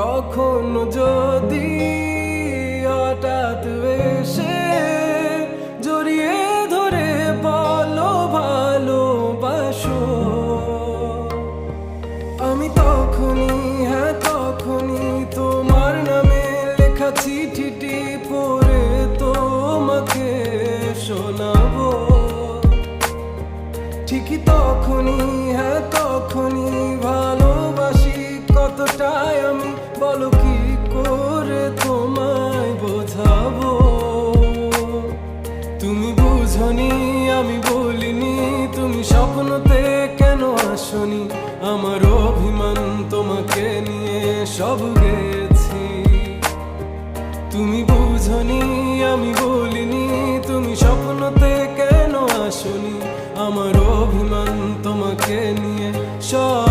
কখনো যদি হঠাৎ এসে জড়িয়ে ধরে বলো ভালোবাসো, আমি তখনই, হ্যাঁ তখনই তোমার নামে লেখা চিঠিটি পড়ে তোমাকে শোনাবো। ঠিকই তখনই, হ্যাঁ তখনই ভালোবাসি কতটাই আমি, বলো কি করে তোমায় বোঝাবো। তুমি বুঝনি, আমি বলিনি, তুমি স্বপ্নতে কেন আসনি, আমার অভিমান তোমাকে নিয়ে সব গেছি। তুমি বুঝনি, আমি বলিনি, তুমি স্বপ্নতে কেন আসনি, আমার অভিমান তোমাকে নিয়ে সব